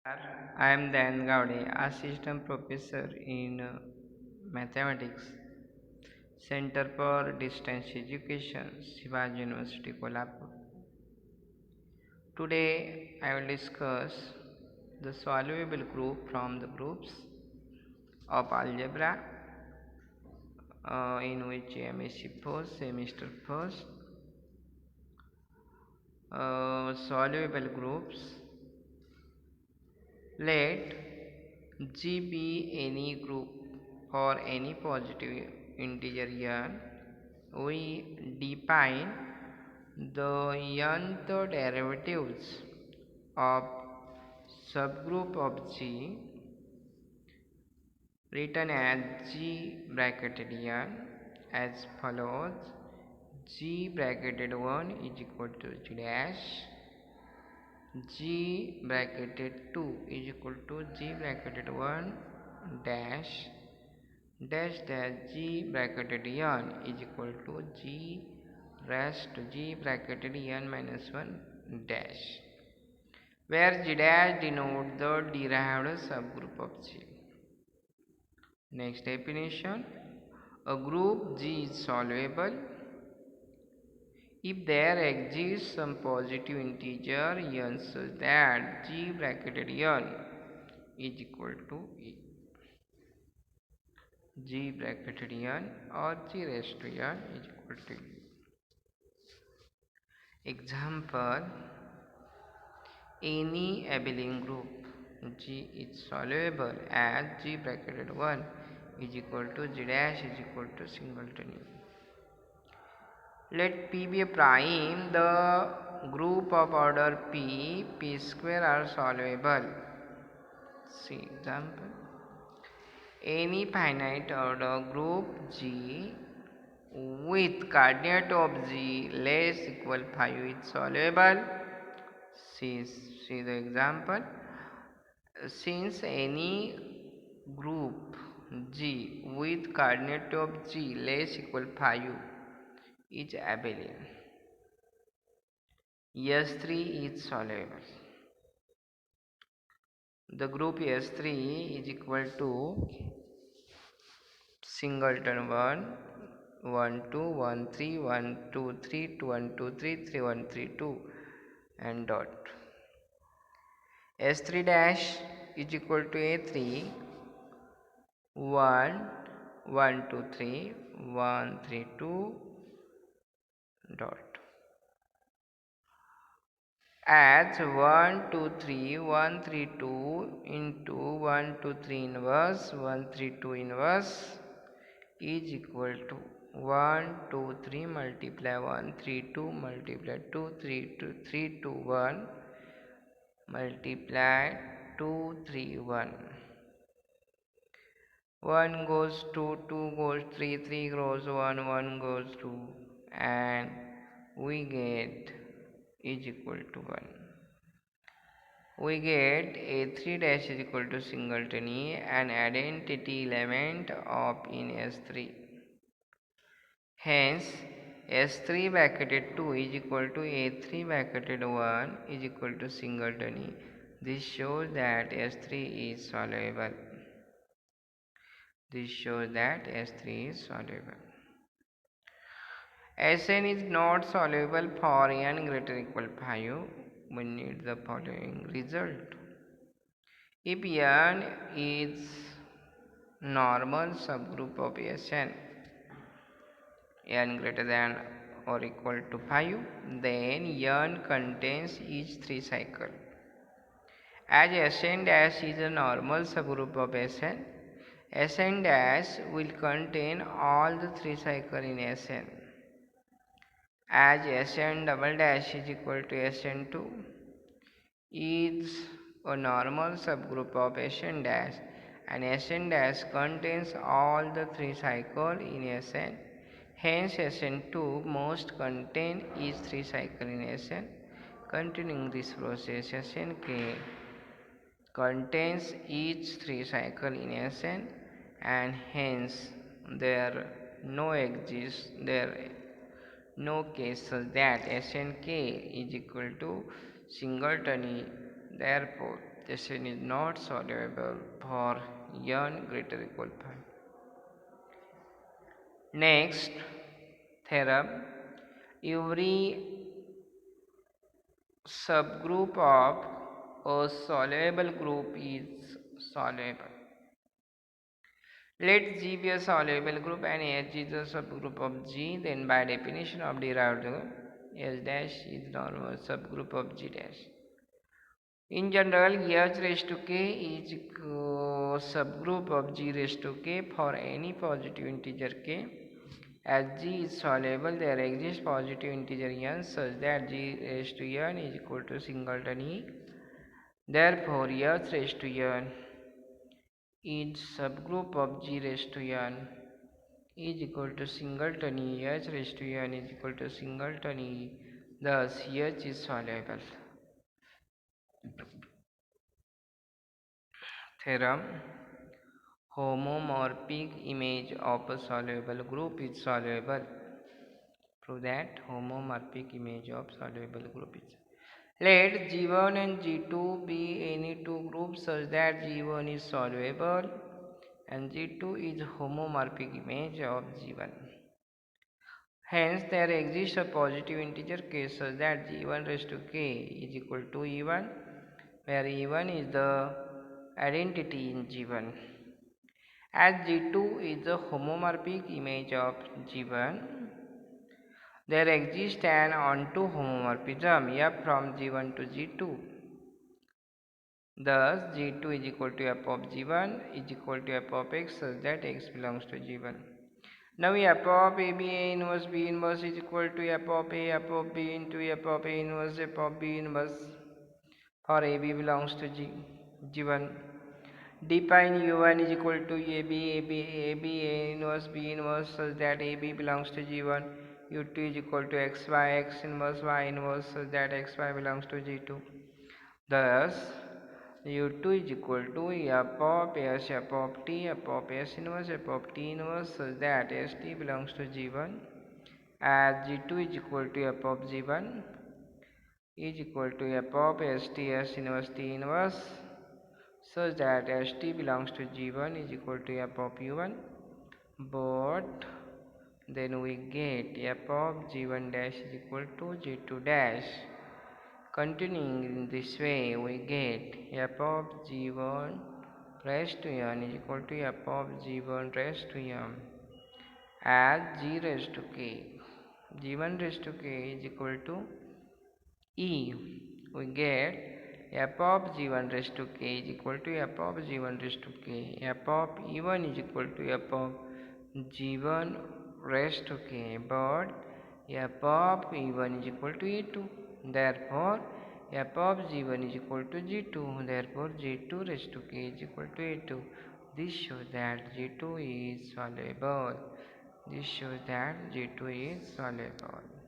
I am Dan Gowde, Assistant Professor in Mathematics, Center for Distance Education, Shivaji University, Kolhapur. Today, I will discuss the solvable group from the groups of algebra in which MSc first, semester first, solvable groups. Let G be any group for any positive integer n. We define the nth derivatives of subgroup of G written as G bracketed n as follows: G bracketed 1 is equal to G dash, G bracketed 2 is equal to G bracketed 1 dash dash dash G bracketed n is equal to G raised to G bracketed n minus 1 dash, where G dash denotes the derived subgroup of G. Next definition: a group G is solvable if there exists some positive integer n such that G bracketed n is equal to G bracketed n or G raised to n is equal to E. Example: any abelian group G is solvable as G bracketed 1 is equal to G dash is equal to singleton E. Let P be a prime. The group of order P square are solvable. See example: any finite order group G with coordinate of G less equal 5 is solvable. See the example: since any group G with coordinate of G less equal 5 is abelian, S3 is solvable. The group S3 is equal to singleton 1, 1 2 1 3 1 2 3 2 1 2 3 3 1 3 2 and dot. S3 dash is equal to A3 1 1 2 3 1 3 2 dot. As 1 2 3 1 3 2 into 1 2 3 inverse 1 3 2 inverse is equal to 1 2 3 multiply 1 3 2 multiply 2 3 2 3 2 1 multiply 2 3 1. 1 goes 2, 2 goes 3, 3 goes 1, 1 goes 2, and we get is equal to 1. We get A3 dash is equal to singleton E, an identity element of in S3. Hence, S3 bracketed 2 is equal to A3 bracketed 1 is equal to singleton E. This shows that S3 is solvable. This shows that S3 is solvable. Sn is not solvable for n greater equal 5. We need the following result. If n is normal subgroup of Sn, n greater than or equal to 5, then n contains each 3 cycle. As Sn dash is a normal subgroup of Sn, Sn dash will contain all the 3 cycle in Sn. As Sn double dash is equal to Sn2 is a normal subgroup of Sn dash, and Sn dash contains all the 3 cycle in Sn. Hence Sn2 must contain each 3 cycle in Sn. Continuing this process, Snk contains each 3 cycle in Sn, and hence there no case such that Snk is equal to singleton E. Therefore, Sn is not soluble for n greater equal 5. Next theorem, every subgroup of a soluble group is soluble. Let G be a soluble group and H is a subgroup of G, then by definition of derived H dash is normal subgroup of G dash. In general, H raised to k is subgroup of G raised to k for any positive integer k. As G is soluble, there exists positive integer n such that G raised to n is equal to singleton E. Therefore, H raised to n is subgroup of G raised to n is equal to singleton E. H raised to n is equal to singleton E. Thus, H is soluble. Theorem, homomorphic image of a soluble group is soluble. Prove that homomorphic image of soluble group is. Let G1 and G2 be any two groups such that G1 is soluble and G2 is homomorphic image of G1. Hence, there exists a positive integer k such that G1 raised to k is equal to E1, where E1 is the identity in G1. As G2 is the homomorphic image of G1, there exists an onto homomorphism f from G1 to G2. Thus, G2 is equal to f of G1 is equal to f of x such that x belongs to G1. Now, f of a b a inverse b inverse is equal to f of a f of b into f of a inverse f of b inverse for a b belongs to G1. Define u1 is equal to ab a inverse b inverse such that ab belongs to G1. u2 is equal to xy x inverse y inverse such that xy belongs to G2. Thus, u2 is equal to f of s f of t f of s inverse f of t inverse such that st belongs to G1, as G2 is equal to f of G1 is equal to f of st s inverse t inverse such that st belongs to G1 is equal to f of u1, but then we get f of G1 dash is equal to G2 dash. Continuing in this way, we get f of G1 raised to n is equal to f of G1 raised to m, as G raised to k. G1 raised to k is equal to E. We get f of G1 raised to k is equal to f of G1 raised to k. F of E1 is equal to f of G1 raised to k, but f of E1 is equal to E2. Therefore, f of G1 is equal to G2. Therefore, G2 raised to k is equal to E2. This shows that G2 is soluble. This shows that G2 is soluble.